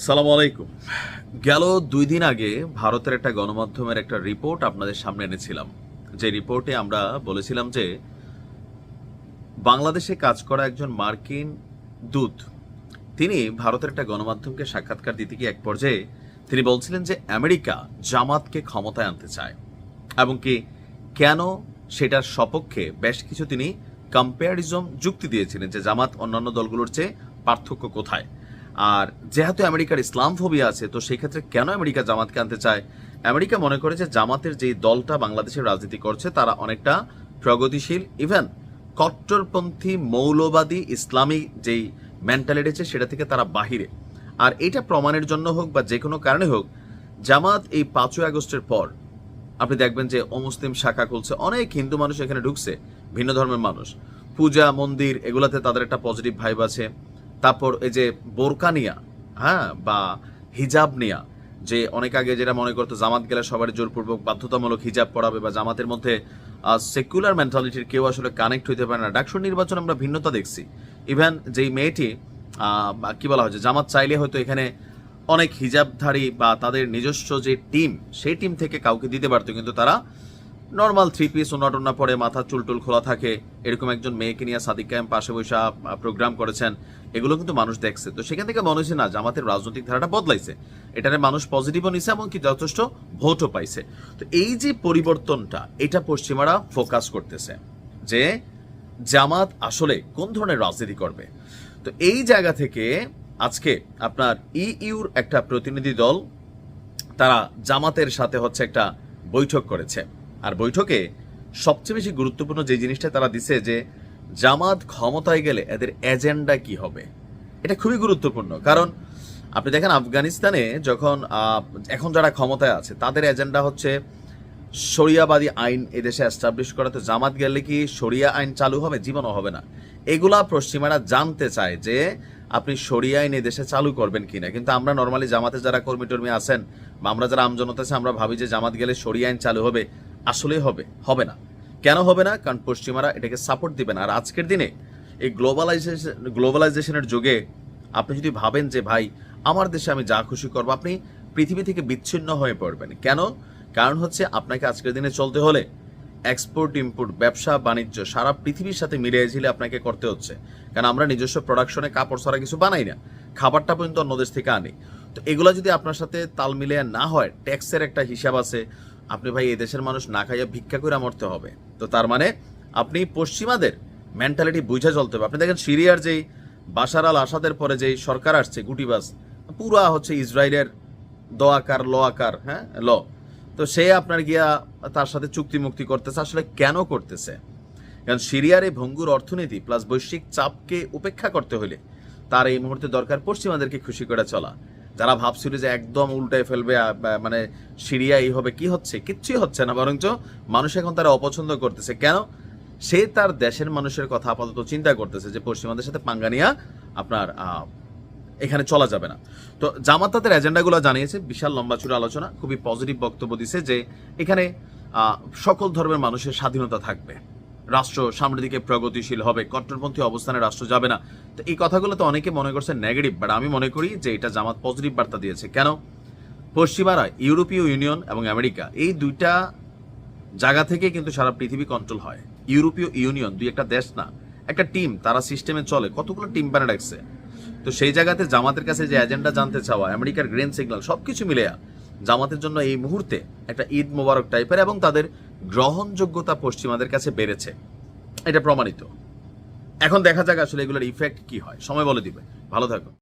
সালামু আলাইকুম। গেল 2 দিন আগে ভারতের একটা গণমাধ্যমের একটা রিপোর্ট আপনাদের সামনে এনেছিলাম। যে রিপোর্টে আমরা বলেছিলাম যে বাংলাদেশে কাজ করা একজন মার্কিন দূত তিনি ভারতের একটা গণমাধ্যমকে সাক্ষাৎকার দিতে গিয়ে এক পর্যায়ে তিনি বলছিলেন যে আমেরিকা জামাতকে ক্ষমতায় আনতে চায় এবং কি কেন সেটার সপক্ষে বেশ কিছু তিনি কম্পারিজম যুক্তি দিয়েছিলেন যে জামাত অন্যান্য দলগুলোর চেয়ে পার্থক্য কোথায়। আর যেহেতু আমেরিকার ইসলাম ফোবিয়া আছে, তো সেই ক্ষেত্রে কেন আমেরিকা জামাতকে আনতে চায়? আমেরিকা মনে করে যে জামাতের যেই দলটা বাংলাদেশের রাজনীতি করছে তারা অনেকটা প্রগতিশীল, ইভেন কট্টরপন্থী মৌলবাদী ইসলামী যেই মেন্টালিটি আছে সেটা থেকে তারা বাহিরে। আর এটা প্রমাণের জন্য হোক বা যে কোনো কারণে হোক, জামাত এই 5ই আগস্টের পর আপনি দেখবেন যে অমুসলিম শাখা খুলছে, অনেক হিন্দু মানুষ এখানে ঢুকছে, ভিন্ন ধর্মের মানুষ, পূজা মন্দির এগুলাতে তাদের একটা পজিটিভ ভাইব আছে। তারপর এই যে বোরকা নিয়া, হ্যাঁ, বা হিজাব নিয়া, যে অনেক আগে যেটা মনে করতো জামাত গেলে সবার জোরপূর্বক বাধ্যতামূলক হিজাব পড়াবে বা জামাতের মধ্যে সেকুলার মেন্টালিটির কেউ আসলে কানেক্ট হইতে পারে না। ডাকসুর নির্বাচন আমরা ভিন্নতা দেখছি। ইভেন যেই মেয়েটি কি বলা হয়েছে, জামাত চাইলে হয়তো এখানে অনেক হিজাবধারী বা তাদের নিজস্ব যে টিম সেই টিম থেকে কাউকে দিতে পারতো, কিন্তু তারা নর্মাল 3 পিস ওনা পরে মাথা চুলটুল খোলা থাকে এরকম একজন মেয়েকে নিয়ে সাদিক কায়েম পাশে বৈশা প্রোগ্রাম করেছেন। এগুলো কিন্তু মানুষ দেখছে। তো সেখান থেকে মনে হচ্ছে না জামাতের রাজনৈতিক ধারাটা বদলাইছে, এটারে মানুষ পজিটিভও নিছে এবং কি যথেষ্ট ভোটও পাইছে। তো এই যে পরিবর্তনটা, এটা পশ্চিমারা ফোকাস করতেছে যে জামাত আসলে কোন ধরনের রাজনীতি করবে। তো এই জায়গা থেকে আজকে আপনার ইইউর একটা প্রতিনিধি দল তারা জামাতের সাথে হচ্ছে একটা বৈঠক করেছে। আর বৈঠকে সবচেয়ে বেশি গুরুত্বপূর্ণ যে জিনিসটা তারা দিছে যে জামাত ক্ষমতায় গেলে এদের এজেন্ডা কি হবে, এটা খুবই গুরুত্বপূর্ণ। কারণ আপনি দেখেন আফগানিস্তানে যখন এখন যারা ক্ষমতায় আছে তাদের এজেন্ডা হচ্ছে শরিয়াবাদী আইন এদেশে এস্টাবলিশ করা। তো জামাত গেলে কি শরিয়া আইন চালু হবে? জীবনও হবে না। এগুলা পশ্চিমারা জানতে চায় যে আপনি শরিয়া আইন এদেশে চালু করবেন কিনা। কিন্তু আমরা নর্মালি জামাতে যারা কর্মী টর্মী আছেন বা আমরা যারা আমজনতা আছে আমরা ভাবি যে জামাত গেলে শরিয়া আইন চালু হবে। আসলেই হবে না। কেন হবে না? কারণ পশ্চিমারা এটাকে সাপোর্ট দিবে না। আর আজকের দিনে এই গ্লোবালাইজেশনের যুগে আপনি যদি ভাবেন যে ভাই আমার দেশে আমি যা খুশি করবো, আপনি পৃথিবী থেকে বিচ্ছিন্ন হয়ে পড়বেন। কেন? কারণ হচ্ছে আপনাকে আজকের দিনে চলতে হলে এক্সপোর্ট ইম্পোর্ট, ব্যবসা বাণিজ্য সারা পৃথিবীর সাথে মিলিয়ে ঝিলে আপনাকে করতে হচ্ছে। কারণ আমরা নিজস্ব প্রোডাকশনে কাপড় ছাড়া কিছু বানাই না, খাবারটা পর্যন্ত অন্য দেশ থেকে আনি। তো এগুলো যদি আপনার সাথে তাল মিলিয়ে না হয়, ট্যাক্সের একটা হিসাব আছে, আপনি ভাই এই দেশের মানুষ না খাইয়া ভিক্ষা করে মরতে হবে। তো তার মানে আপনি পশ্চিমাদের মেন্টালিটি বুঝে চলতে হবে। আপনি দেখেন সিরিয়ার যেই বাশার আল আসাদের পরে যেই সরকার আসছে গুটিবাস, পুরা হচ্ছে ইসরায়েলের দোয়াকার ল আকার, হ্যাঁ ল। তো সে আপনার গিয়া তার সাথে চুক্তি মুক্তি করতেছে। আসলে কেন করতেছে? কারণ সিরিয়ার এই ভঙ্গুর অর্থনীতি প্লাস বৈশ্বিক চাপকে উপেক্ষা করতে হলে তার এই মুহূর্তে দরকার পশ্চিমাদেরকে খুশি করে চলা। যারা ভাবছিল যে একদম উল্টায় ফেলবে, মানে সিরিয়া এই হবে, কি হচ্ছে? কিচ্ছুই হচ্ছে না, বরঞ্চ মানুষ এখন তারা অপছন্দ করতেছে। কেন? সে তার দেশের মানুষের কথা আপাতত চিন্তা করতেছে যে পশ্চিমাদের সাথে পাঙ্গা নিয়া আপনার এখানে চলা যাবে না। তো জামাত তাদের এজেন্ডাগুলো জানিয়েছে, বিশাল লম্বা চূড়া আলোচনা, খুবই পজিটিভ বক্তব্য দিছে যে এখানে সকল ধর্মের মানুষের স্বাধীনতা থাকবে, রাষ্ট্র সামনের দিকে প্রগতিশীল হবে, কট্টরপন্থী অবস্থানে রাষ্ট্র যাবে না। তো এই কথাগুলো তো অনেকে মনে করছে নেগেটিভ, বাট আমি মনে করি যে এটা জামাত পজিটিভ বার্তা দিয়েছে। কেন? পশ্চিমারা ইউরোপীয় ইউনিয়ন এবং আমেরিকা এই দুইটা জায়গা থেকে কিন্তু সারা পৃথিবী কন্ট্রোল হয়। ইউরোপীয় ইউনিয়ন দুই একটা দেশ না, একটা টিম, তারা সিস্টেমে চলে, কতগুলো টিম বানিয়ে রাখছে। তো সেই জায়গাতে জামাতের কাছে যে এজেন্ডা জানতে চাওয়া, আমেরিকার গ্রিন সিগন্যাল সবকিছু মিলে জামাতের জন্য এই মুহূর্তে একটা ঈদ মোবারক টাইপের, এবং তাদের গ্রহণযোগ্যতা পশ্চিমাদের কাছে বেড়েছে, এটা প্রমাণিত। এখন দেখা যাক আসলে এগুলোর ইফেক্ট কি হয়, সময় বলে দিবে। ভালো থাকুন।